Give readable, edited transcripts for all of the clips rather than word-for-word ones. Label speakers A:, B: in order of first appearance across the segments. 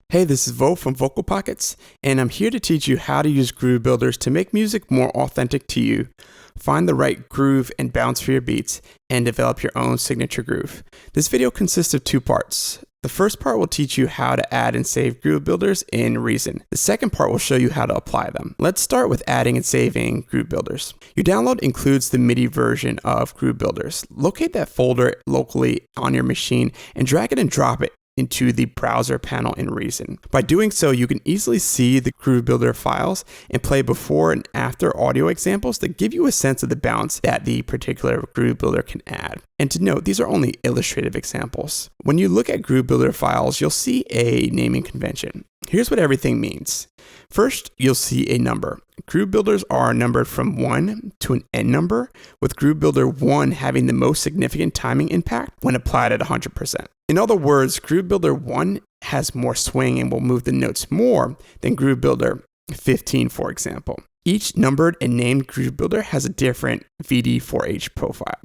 A: Hey, this is Vo from Vocal Pockets, and I'm here to teach you how to use groove builders to make music more authentic to you, find the right groove and bounce for your beats, and develop your own signature groove. This video consists of two parts. The first part will teach you how to add and save groove builders in Reason. The second part will show you how to apply them. Let's start with adding and saving groove builders. Your download includes the MIDI version of groove builders. Locate that folder locally on your machine and drag it and drop it into the browser panel in Reason. By doing so, you can easily see the groove builder files and play before and after audio examples that give you a sense of the bounce that the particular groove builder can add. And to note, these are only illustrative examples. When you look at groove builder files, you'll see a naming convention. Here's what everything means. First, you'll see a number. Groove builders are numbered from 1 to an n number, with groove builder 1 having the most significant timing impact when applied at 100%. In other words, groove builder 1 has more swing and will move the notes more than groove builder 15, for example. Each numbered and named groove builder has a different VD4H profile.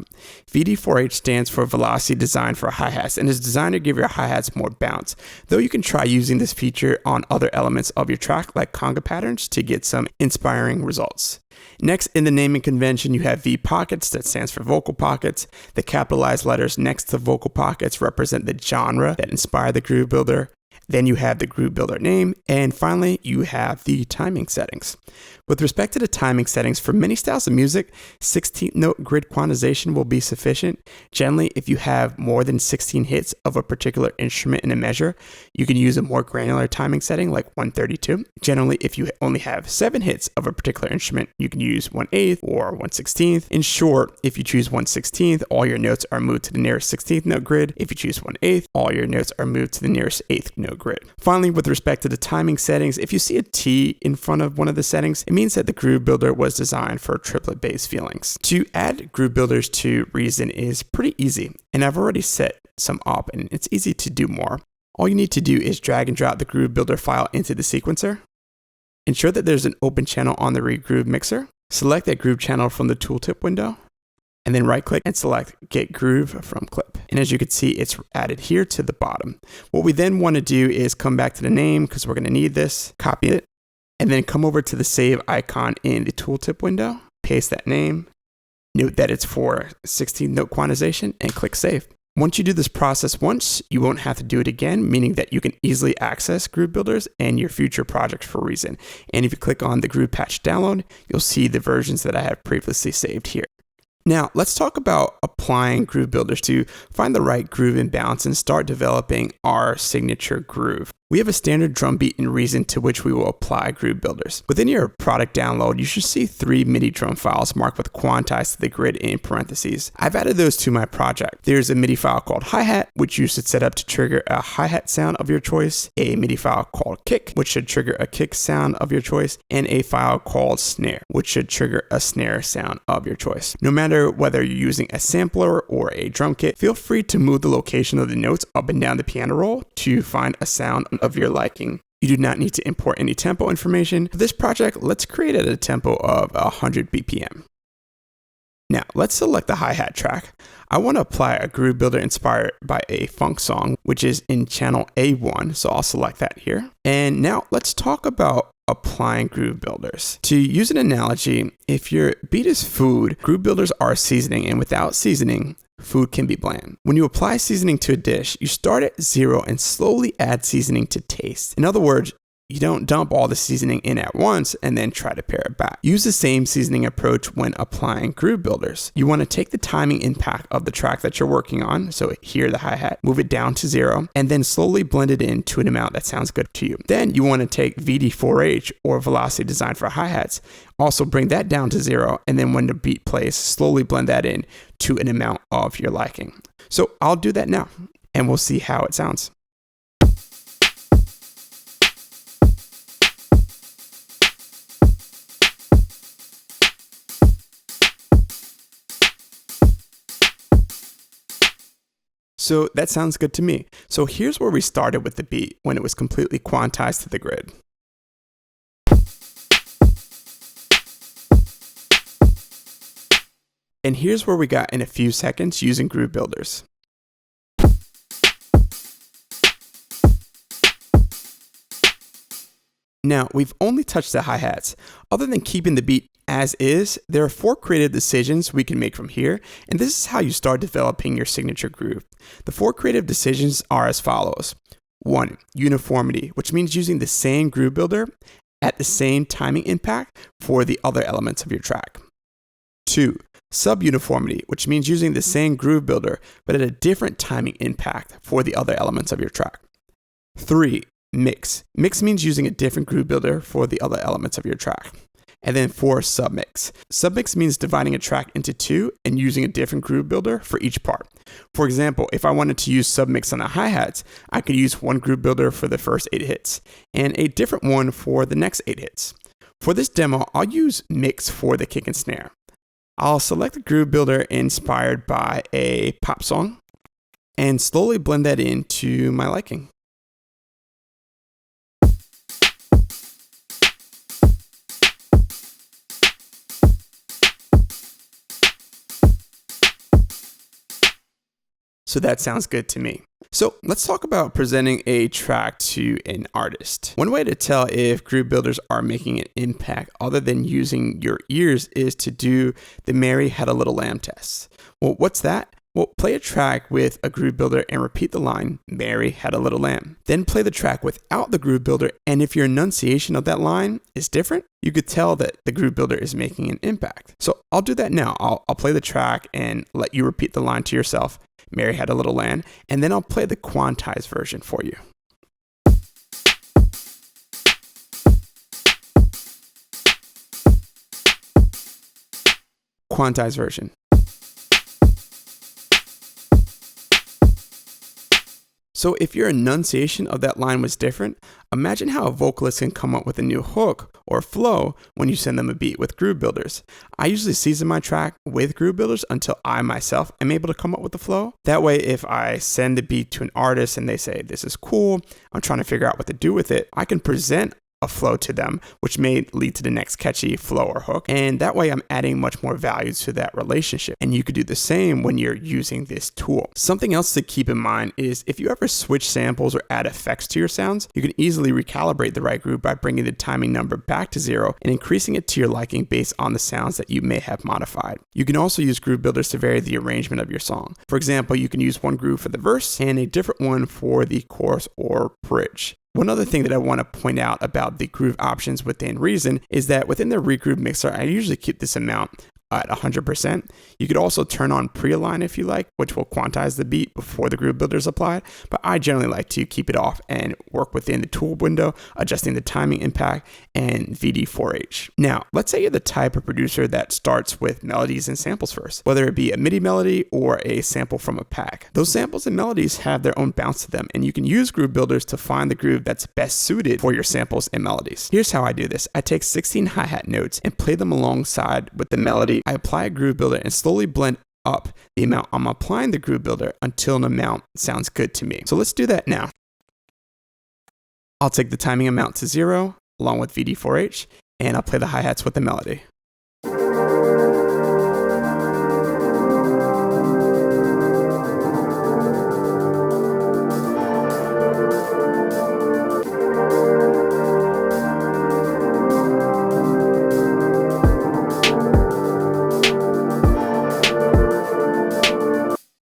A: VD4H stands for velocity design for hi-hats and is designed to give your hi-hats more bounce, though you can try using this feature on other elements of your track like conga patterns to get some inspiring results. Next, in the naming convention, you have V pockets, that stands for vocal pockets. The capitalized letters next to vocal pockets represent the genre that inspired the groove builder. Then you have the groove builder name, and finally you have the timing settings. With respect to the timing settings, for many styles of music, 16th note grid quantization will be sufficient. Generally, if you have more than 16 hits of a particular instrument in a measure, you can use a more granular timing setting like 132. Generally, if you only have 7 hits of a particular instrument, you can use 1/8 or 1/16. In short, if you choose 1/16, all your notes are moved to the nearest 16th note grid. If you choose 1/8, all your notes are moved to the nearest 8th note grid. Finally, with respect to the timing settings, if you see a T in front of one of the settings, it means that the groove builder was designed for triplet bass feelings. To add groove builders to Reason is pretty easy, and I've already set some up and it's easy to do more. All you need to do is drag and drop the groove builder file into the sequencer. Ensure that there's an open channel on the Regroove mixer. Select that groove channel from the tooltip window, and then right click and select Get Groove from Clip. And as you can see, it's added here to the bottom. What we then want to do is come back to the name because we're going to need this, copy it, and then come over to the save icon in the tooltip window, paste that name, note that it's for 16th note quantization, and click save. Once you do this process once, you won't have to do it again, meaning that you can easily access groove builders and your future projects for Reason. And if you click on the groove patch download, you'll see the versions that I have previously saved here. Now, let's talk about applying groove builders to find the right groove and bounce and start developing our signature groove. We have a standard drum beat in Reason to which we will apply groove builders. Within your product download, you should see 3 MIDI drum files marked with Quantize to the grid in parentheses. I've added those to my project. There's a MIDI file called hi-hat, which you should set up to trigger a hi-hat sound of your choice, a MIDI file called kick, which should trigger a kick sound of your choice, and a file called snare, which should trigger a snare sound of your choice. No matter whether you're using a sampler or a drum kit, feel free to move the location of the notes up and down the piano roll to find a sound of your liking. You do not need to import any tempo information. For this project, let's create at a tempo of 100 BPM. Now, let's select the hi-hat track. I want to apply a groove builder inspired by a funk song, which is in channel A1, so I'll select that here. And now let's talk about applying groove builders. To use an analogy, if your beat is food, groove builders are seasoning, and without seasoning, food can be bland. When you apply seasoning to a dish, you start at 0 and slowly add seasoning to taste. In other words, you don't dump all the seasoning in at once and then try to pare it back. Use the same seasoning approach when applying groove builders. You want to take the timing impact of the track that you're working on, so here the hi-hat, move it down to 0, and then slowly blend it in to an amount that sounds good to you. Then you want to take VD4H, or velocity design for hi-hats, also bring that down to 0, and then when the beat plays, slowly blend that in to an amount of your liking. So I'll do that now, and we'll see how it sounds. So that sounds good to me. So here's where we started with the beat when it was completely quantized to the grid. And here's where we got in a few seconds using groove builders. Now, we've only touched the hi-hats. Other than keeping the beat as is, there are 4 creative decisions we can make from here, and this is how you start developing your signature groove. The 4 creative decisions are as follows. 1. Uniformity, which means using the same groove builder at the same timing impact for the other elements of your track. 2. Subuniformity, which means using the same groove builder but at a different timing impact for the other elements of your track. 3. Mix. Mix means using a different groove builder for the other elements of your track. And then 4, submix. Submix means dividing a track into 2 and using a different groove builder for each part. For example, if I wanted to use submix on the hi-hats, I could use one groove builder for the first 8 hits and a different one for the next 8 hits. For this demo, I'll use mix for the kick and snare. I'll select a groove builder inspired by a pop song and slowly blend that into my liking. So that sounds good to me. So let's talk about presenting a track to an artist. One way to tell if groove builders are making an impact other than using your ears is to do the Mary Had a Little Lamb test. Well, what's that? Well, play a track with a groove builder and repeat the line, Mary had a little lamb. Then play the track without the groove builder, and if your enunciation of that line is different, you could tell that the groove builder is making an impact. So I'll do that now. I'll play the track and let you repeat the line to yourself, Mary had a little lamb, and then I'll play the Quantize version for you. Quantize version. So if your enunciation of that line was different, imagine how a vocalist can come up with a new hook or flow when you send them a beat with groove builders. I usually season my track with groove builders until I myself am able to come up with the flow. That way, if I send the beat to an artist and they say, this is cool, I'm trying to figure out what to do with it, I can present a flow to them, which may lead to the next catchy flow or hook. And that way I'm adding much more value to that relationship. And you could do the same when you're using this tool. Something else to keep in mind is if you ever switch samples or add effects to your sounds, you can easily recalibrate the right groove by bringing the timing number back to 0 and increasing it to your liking based on the sounds that you may have modified. You can also use groove builders to vary the arrangement of your song. For example, you can use one groove for the verse and a different one for the chorus or bridge. One other thing that I want to point out about the groove options within Reason is that within the regroove mixer, I usually keep this amount at 100%. You could also turn on pre-align if you like, which will quantize the beat before the groove builder is applied, but I generally like to keep it off and work within the tool window, adjusting the timing impact and VD4H. Now, let's say you're the type of producer that starts with melodies and samples first, whether it be a MIDI melody or a sample from a pack. Those samples and melodies have their own bounce to them, and you can use groove builders to find the groove that's best suited for your samples and melodies. Here's how I do this. I take 16 hi-hat notes and play them alongside with the melody. I apply a groove builder and slowly blend up the amount I'm applying the groove builder until an amount sounds good to me. So let's do that now. I'll take the timing amount to 0 along with VD4H, and I'll play the hi-hats with the melody.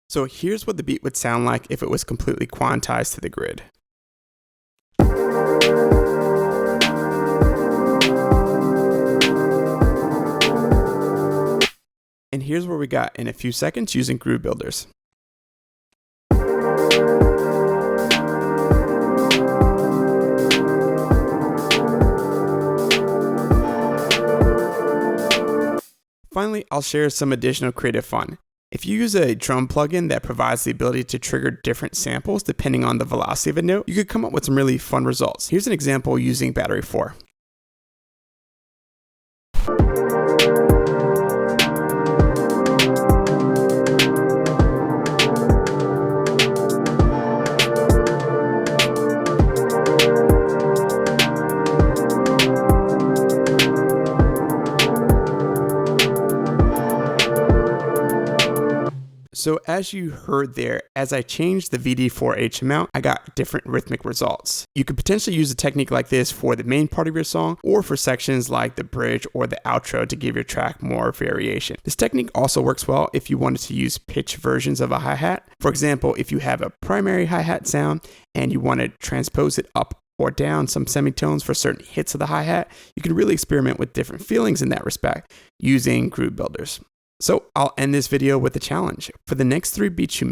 A: So here's what the beat would sound like if it was completely quantized to the grid. And here's what we got in a few seconds using groove builders. Finally, I'll share some additional creative fun. If you use a drum plugin that provides the ability to trigger different samples depending on the velocity of a note, you could come up with some really fun results. Here's an example using Battery 4. So as you heard there, as I changed the VD4H amount, I got different rhythmic results. You could potentially use a technique like this for the main part of your song or for sections like the bridge or the outro to give your track more variation. This technique also works well if you wanted to use pitch versions of a hi-hat. For example, if you have a primary hi-hat sound and you want to transpose it up or down some semitones for certain hits of the hi-hat, you can really experiment with different feelings in that respect using groove builders. So I'll end this video with a challenge. For the next 3 beats you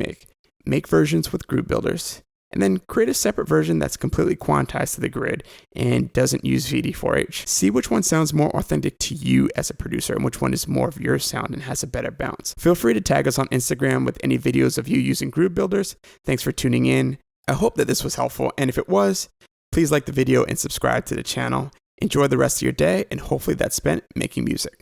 A: make versions with groove builders, and then create a separate version that's completely quantized to the grid and doesn't use VD4H. See which one sounds more authentic to you as a producer and which one is more of your sound and has a better bounce. Feel free to tag us on Instagram with any videos of you using groove builders. Thanks for tuning in. I hope that this was helpful, and if it was, please like the video and subscribe to the channel. Enjoy the rest of your day, and hopefully that's spent making music.